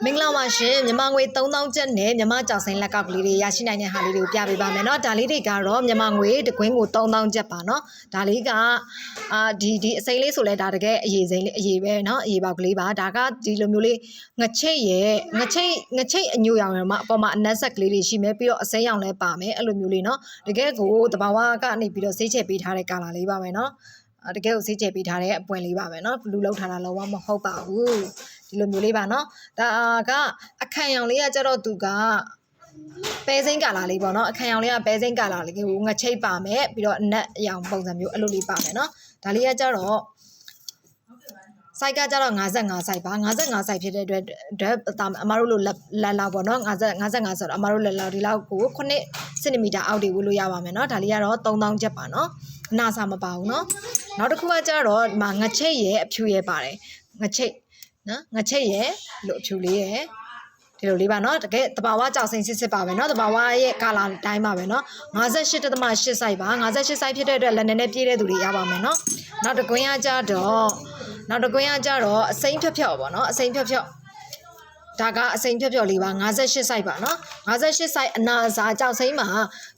မင်္ဂလာပါရှင်မြန်မာငွေ3000ကျပ်နဲ့မြန်မာကြောက်စိမ်းလက်ကောက်ကလေးတွေရရှိနိုင်တဲ့ဟာလေးတွေကိုပြပေးပါမယ်เนาะဒါလေးတွေကတော့မြန်မာငွေတကွင်းကို3000ကျပ်ပါเนาะဒါလေးကဒီအစိမ်းလေးဆိုလဲဒါတကယ်အရေးစိမ်းလေးအရေးပဲเนาะအရေးပေါက်ကလေးပါဒါကဒီလိုမျိုးလေးငချိတ်ရဲ့ငချိတ်အညိုရောင်ရမှာအပေါ်မှာအနက်ဆက်ကလေးတွေရှိမယ်ပြီးတော့အစိမ်းရောင်လည်းပါမယ်အဲ့လိုမျိုးလေးเนาะတကယ်ကိုတဘာဝကနေပြီးတော့ဆေးချက်ပေးထားတဲ့ကာလာလေးပါမယ်เนาะတကယ်ကိုဆေးချက်ပေးထားတဲ့အပွင့်လေးပါပဲเนาะဘလူးလောက်ထားတာလုံးဝမဟုတ်ပါဘူးဒီလိုမျိုးလေးပါเนาะဒါကအခန့်ရောင်လေးကကြတော့သူကပဲစိမ်းကာလာလေးပေါ့เนาะအခန့်ရောင်လေးကပဲစိမ်းကာလာလေးကိုငချိတ်ပါမယ်ပြီးတော့အနက်အရောင်ပုံစံမျိုးအဲ့လိုလေးပါမယ်เนาะဒါလေးကကြတော့စိုက်ကကြတော့55စိုက်ပါ55စိုက်ဖြစ်တဲ့အတွက်အမတို့လိုလက်လောက်ပေါ့နော်55ဆိုတော့အမတို့လက်လောက်ဒီလောက်ကို9 cm အောက်တွေဝှလို့ရပါမယ်เนาะဒါလေးကတော့3000ကျပ်ပါเนาะအနာစာမပါဘူးเนาะနောက်တစ်ခုကကြတော့ဒီမှာငချိတ်ရဲ့အဖြူရဲ့ပါတယ်ငချိတ်နော်ငချိတ်ရဲ့လို့အဖြူလေးရဲ့ဒီလိုလေးပါเนาะတကယ်တဘာဝကြောက်စိမ့်စစ်ပါပဲเนาะတဘာဝရဲ့ကာလာတိုင်းပါပဲเนาะ58.8စိုက်ပါ58စိုက်ဖြစ်တဲ့အတွက်လက်နဲ့ပြည့်တဲ့သူတွေရပါမယ်เนาะနောက်တစ်ကွင်းကကြတော့အစိမ်းဖြော့ဖြော့ပေါ့နော်အစိမ်းဖြော့ဖြော့ဒါကအစိမ်းဖြော့ဖြော့လေးပါ58စိုက်ပါနော်58စိုက်အနာအစာကြောက်စိမ်းမှာ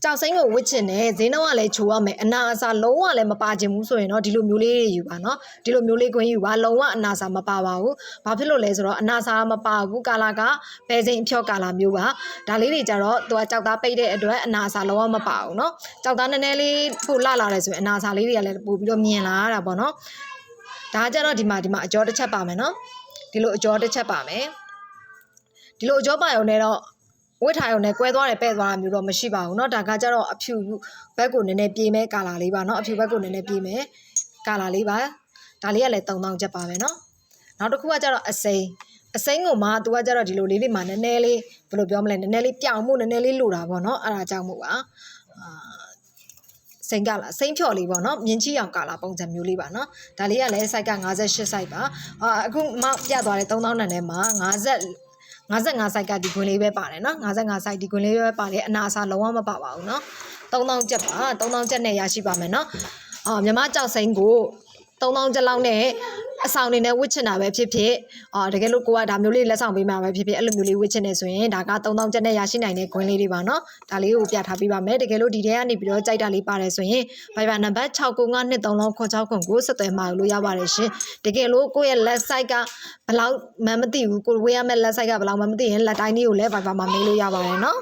ကြောက်စိမ်းကိုဝစ်ချင်တယ်ဈေးနှုန်းကလည်းချိုရမယ်အနာအစာလုံးဝလည်းမပါချင်ဘူးဆိုရင်တော့ဒီလိုမျိုးလေးတွေယူပါနော်ဒီလိုမျိုးလေးကွင်းယူပါလုံးဝအနာအစာမပါပါဘူးဘာဖြစ်လို့လဲဆိုတော့အနာအစာမပါဘူးကာလာကပဲစိမ်းအဖြော့ကာလာမျိုးပါဒါလေးတွေကြတော့သူကကြောက်သားပိတ်တဲ့အတွက်အနာအစာလုံးဝမပါဘူးနော်ကြောက်သားနည်းနည်းလေးပို့လာတယ်ဆိုရင်အနာအစာလေးတွေကလည်းပို့ပြီးတော့မြင်လာရတာပေါ့နော်ဒါကြတော့ဒီမှာအကျော်တစ်ချက်ပါမယ်နော်ဒီလိုအကျော်တစ်ချက်ပါမယ်ဒီလိုအကျော်ပါရုံနဲ့တော့ဝတ်ထားရုံနဲ့ကွဲသွားတယ်ပဲ့သွားတာမျိုးတော့မရှိပါဘူးเนาะဒါကကြတော့အဖြူဘက်ကိုနည်းနည်းပြေးမဲကာလာလေးပါเนาะအဖြူဘက်ကိုနည်းနည်းပြေးမဲကာလာလေးပါဒါလေးကလည်း3000ကျပ်ပါပဲเนาะနောက်တစ်ခုကကြတော့အစိမ်းကိုမှသူကကြတော့ဒီလိုလေးလေးမှနည်းနည်းလေးဘယ်လိုပြောမလဲနည်းနည်းလေးပြောင်မှုနည်းနည်းလေးလိုတာပေါ့เนาะအဲ့ဒါကြောင့်မို့ပါစိမ်းကလာစိမ်းဖြော်လေးပေါ့နော်မြင်းချီအောင်ကာလာပုံစံမျိုးလေးပါနော်ဒါလေးကလည်း size က58 size ပါအခုမှပြသွားတဲ့3000တန်ထဲမှာ55 size ကဒီကွင်းလေးပဲပါတယ်နော်55 size ဒီကွင်းလေးပဲပါတယ်အနာအစာလုံးဝမပါပါဘူးနော်3000ကျပ်ပါ3000ကျပ်နဲ့ရရှိပါမယ်နော်မြမကြောက်စိမ်းကို3000ကျပ်လောက်နဲ့အဆောင်နေနဲ့ဝစ်ချင်တာပဲဖြစ်ဖြစ်တကယ်လို့ကိုကဒါမျိုးလေးလက်ဆောင်ပေးမှာပဲဖြစ်ဖြစ်အဲ့လိုမျိုးလေးဝစ်ချင်နေဆိုရင်ဒါက3000ကျပ်နဲ့ရရှိနိုင်တဲ့ခွင်းလေးတွေပါနော်ဒါလေးကိုပြထားပေးပါမယ်တကယ်လို့ဒီထဲကနေပြီးတော့ကြိုက်တာလေးပါတယ်ဆိုရင် Viber နံပါတ်6952369ကိုဆက်သွယ်မှာလို့ရပါတယ်ရှင်တကယ်လို့ကိုရဲ့လက် site ကဘယ်လောက်မှမသိဘူးကိုဝေးရမယ့်လက် site ကဘယ်လောက်မှမသိရင်လက်တိုင်းလေးကိုလည်း Viber မှာမေးလို့ရပါတယ်နော်